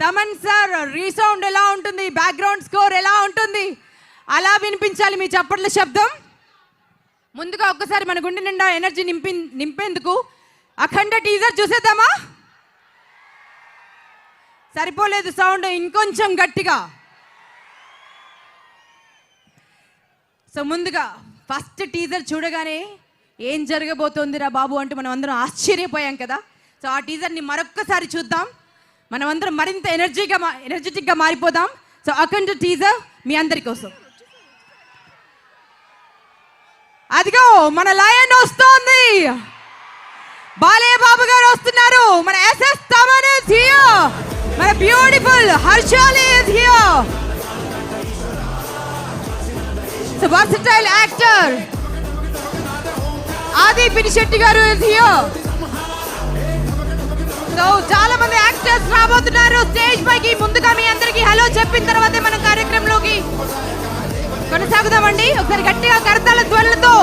Thaman sir resound ఎలా ఉంటుంది, background score ఎలా ఉంటుంది, అలా వినిపించాలి మీ చప్పట్ల శబ్దం. ముందుగా ఒక్కసారి మన గుండె నిండా ఎనర్జీ నింపేందుకు అఖండ టీజర్ చూసేద్దామా? సరిపోలేదు సౌండ్, ఇంకొంచెం గట్టిగా. సో ముందుగా ఫస్ట్ టీజర్ చూడగానే ఏం జరగబోతోందిరా బాబు అంటే మనం అందరం ఆశ్చర్యపోయాం కదా. సో ఆ టీజర్ని మరొక్కసారి చూద్దాం, మనం అందరం మరింత ఎనర్జెటిక్గా మారిపోదాం. సో అఖండ టీజర్ మీ అందరి కోసం. అదిగో మన లయన్ వస్తోంది, బాలయ్య బాబు గారు వస్తున్నారు. మన ఎస్ఎస్ తమన్ ఇస్ హియర్, మన beautiful Harshali is here. So versatile actor ఆది పినిశెట్టి గారు ఇస్ హియర్. సో చాలా మంది యాక్టర్స్ రాబోతున్నారు స్టేజ్ పైకి. ముందుగా మీ అందరికి హలో చెప్పిన తర్వాతే మనం కార్యక్రమంలోకి కొనసాగుదామండి. ఒకసారి గట్టిగా కరతాళ ధ్వనులతో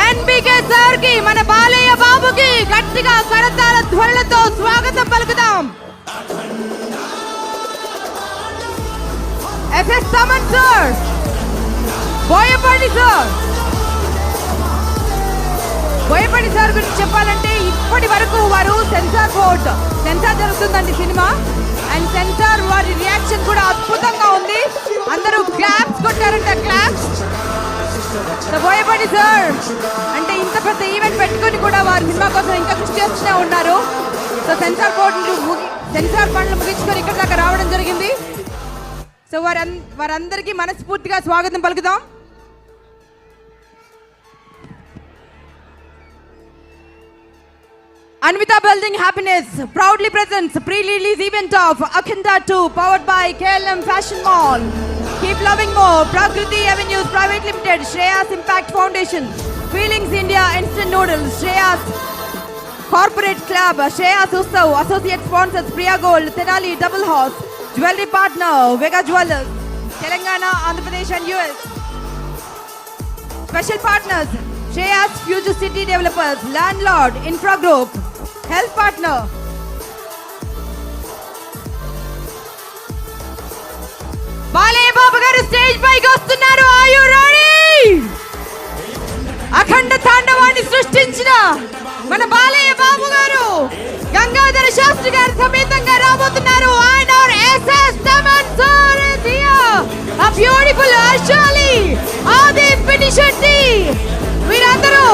ఎన్బికే సార్ కి, మన బాలయ్య బాబుకి గట్టిగా కరతాళ ధ్వనులతో స్వాగతం పలుకుదాం. SS Thaman sir, Boyapati sir. Boyapati sir గురించి చెప్పాలంటే ఇప్పటి వరకు వారు సెన్సార్ జరుగుతుందండి సినిమా, అండ్ సెన్సార్ వారి రియాక్షన్ కూడా అద్భుతంగా ఉంది. అందరూ క్లాప్స్ కొట్టారంట, క్లాప్స్. బోయపాటి సార్ అంటే ఇంత పెద్ద ఈవెంట్ పెట్టుకుని కూడా వారి సినిమా కోసం ఇంకా కృషి చేస్తూనే ఉన్నారు. సో సెన్సార్ పనులు ముగించుకొని ఇక్కడ దాకా రావడం జరిగింది. సో వారందరికీ మనస్ఫూర్తిగా స్వాగతం పలుకుదాం. Anvita Building Happiness proudly presents pre-release event of Akhanda 2 powered by KLM Fashion Mall. Keep loving more. Prakriti Avenues Private Limited, Shreyas Impact Foundation, Feelings India Instant Noodles, Shreyas Corporate Club, Shreyas Ustav, Associate Sponsors Priya Gold, Tenali Double Horse, Jewelry Partner Vega Jewelers, Telangana, Andhra Pradesh and US. Special Partners Shreyas Future City Developers, Landlord Infra Group, Health Partner Balayya Babu గారు stage పైకి వస్తున్నారు. Are you ready? Akhanda తాండవాన్ని సృష్టించిన మన బాలయ్య బాబు గారు గంగాధర శాస్త్రి గారు సమేతంగా రాబోతున్నారు. ఆయన SS Thaman sir is here, a beautiful Ashali, ఆది పినిశెట్టి, వీరందరూ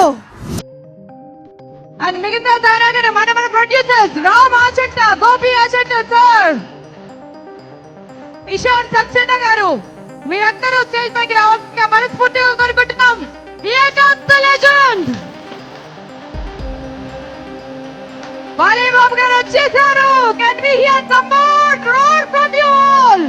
అండ్ మిగతా తారాగణ మన ప్రొడ్యూసర్స్ రామ్ ఆచంట, గోపి ఆచంట సార్, ఇషాన్ సక్సేనా గారు, మీరందరూ స్టేజ్ పైకి రావాల్సిందిగా మనస్ఫూర్తిగా కోరుకుంటున్నాం. Here comes the legend. Balayya Babu గారు వచ్చేసారు. Can we hear some more roar from you all?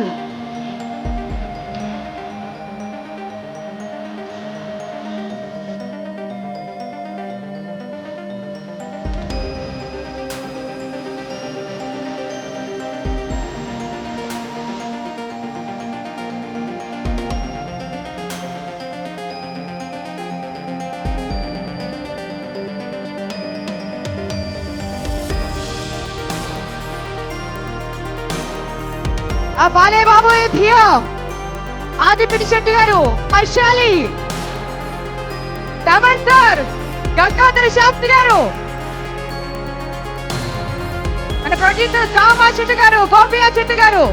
Balayya Babu is here, ఆది పినిశెట్టి గారు, హర్షాలి, తమన్ సార్, గంగాధర శాస్త్రి గారు, మన ప్రొడ్యూసర్ రామ్ ఆచంట గారు, గోపి ఆచంట గారు,